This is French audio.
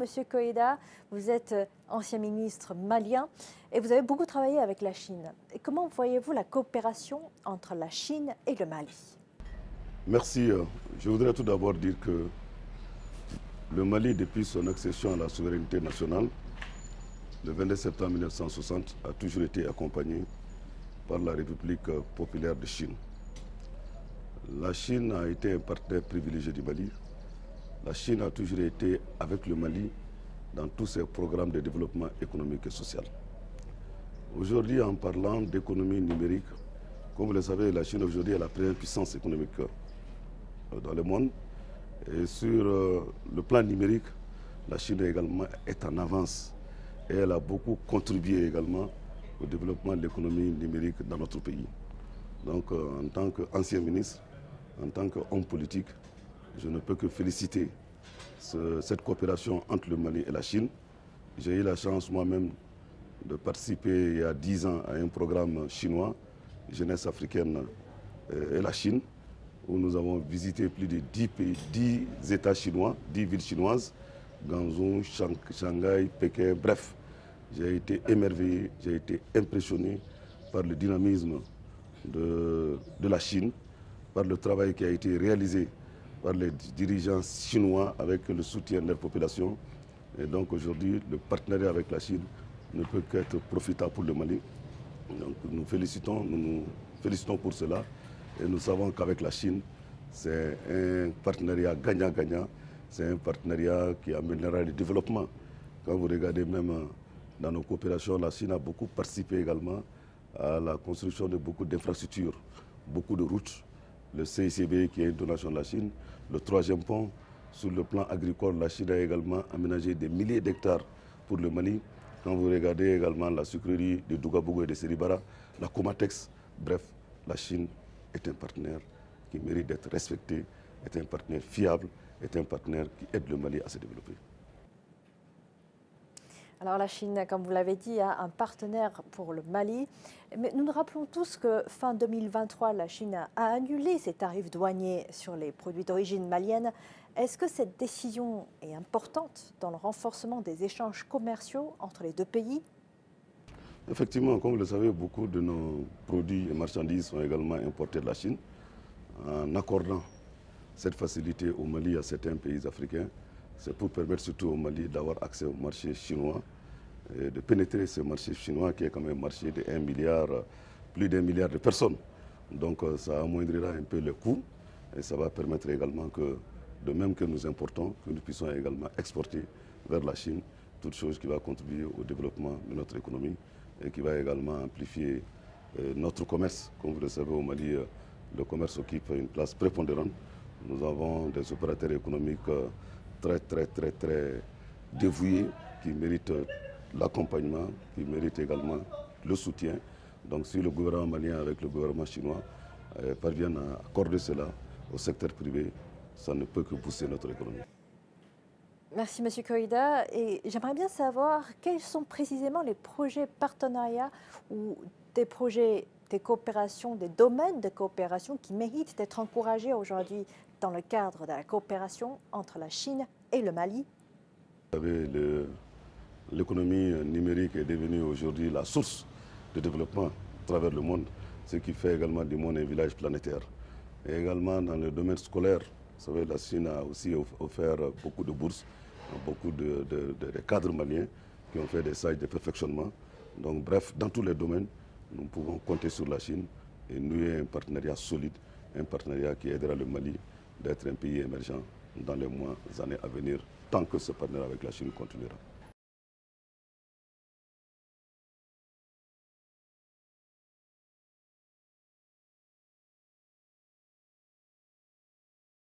Monsieur Koïda, vous êtes ancien ministre malien et vous avez beaucoup travaillé avec la Chine. Et comment voyez-vous la coopération entre la Chine et le Mali? Merci. Je voudrais tout d'abord dire que le Mali, depuis son accession à la souveraineté nationale, le 22 septembre 1960, a toujours été accompagné par la République populaire de Chine. La Chine a été un partenaire privilégié du Mali. La Chine a toujours été avec le Mali dans tous ses programmes de développement économique et social. Aujourd'hui, en parlant d'économie numérique, comme vous le savez, la Chine aujourd'hui est la première puissance économique dans le monde. Et sur le plan numérique, la Chine également est en avance et elle a beaucoup contribué également au développement de l'économie numérique dans notre pays. Donc en tant qu'ancien ministre, en tant qu'homme politique, je ne peux que féliciter cette coopération entre le Mali et la Chine. J'ai eu la chance moi-même de participer il y a 10 ans à un programme chinois, Jeunesse africaine et la Chine, où nous avons visité plus de 10 États chinois, 10 villes chinoises, Guangzhou, Shanghai, Pékin, bref. J'ai été émerveillé, j'ai été impressionné par le dynamisme de la Chine, par le travail qui a été réalisé par les dirigeants chinois avec le soutien de leur population. Et donc aujourd'hui, le partenariat avec la Chine ne peut qu'être profitable pour le Mali. Donc nous nous félicitons pour cela. Et nous savons qu'avec la Chine, c'est un partenariat gagnant-gagnant. C'est un partenariat qui amènera le développement. Quand vous regardez même dans nos coopérations, la Chine a beaucoup participé également à la construction de beaucoup d'infrastructures, beaucoup de routes. Le CICB qui est une donation de la Chine, le 3e pont. Sur le plan agricole, la Chine a également aménagé des milliers d'hectares pour le Mali. Quand vous regardez également la sucrerie de Dougabougou et de Seribara, la Comatex, bref, la Chine est un partenaire qui mérite d'être respecté, est un partenaire fiable, est un partenaire qui aide le Mali à se développer. Alors la Chine, comme vous l'avez dit, a un partenaire pour le Mali. Mais nous nous rappelons tous que fin 2023, la Chine a annulé ses tarifs douaniers sur les produits d'origine malienne. Est-ce que cette décision est importante dans le renforcement des échanges commerciaux entre les deux pays? Effectivement, comme vous le savez, beaucoup de nos produits et marchandises sont également importés de la Chine. En accordant cette facilité au Mali et à certains pays africains, c'est pour permettre surtout au Mali d'avoir accès au marché chinois et de pénétrer ce marché chinois qui est quand même un marché de 1 milliard, plus d'1 milliard de personnes. Donc ça amoindrira un peu les coûts et ça va permettre également que, de même que nous importons, que nous puissions également exporter vers la Chine, toute chose qui va contribuer au développement de notre économie et qui va également amplifier notre commerce. Comme vous le savez, au Mali, le commerce occupe une place prépondérante. Nous avons des opérateurs économiques très dévoués qui méritent l'accompagnement, qui méritent également le soutien. Donc si le gouvernement malien avec le gouvernement chinois parviennent à accorder cela au secteur privé, ça ne peut que pousser notre économie. Merci M. Koïda. Et j'aimerais bien savoir quels sont précisément les projets partenariats ou des projets des coopérations, des domaines de coopération qui méritent d'être encouragés aujourd'hui dans le cadre de la coopération entre la Chine et le Mali. Vous savez, l'économie numérique est devenue aujourd'hui la source de développement à travers le monde, ce qui fait également du monde un village planétaire. Et également dans le domaine scolaire, vous savez, la Chine a aussi offert beaucoup de bourses, beaucoup de cadres maliens qui ont fait des stages de perfectionnement. Donc bref, dans tous les domaines, nous pouvons compter sur la Chine et nouer un partenariat solide, un partenariat qui aidera le Mali d'être un pays émergent dans les mois, années à venir, tant que ce partenariat avec la Chine continuera.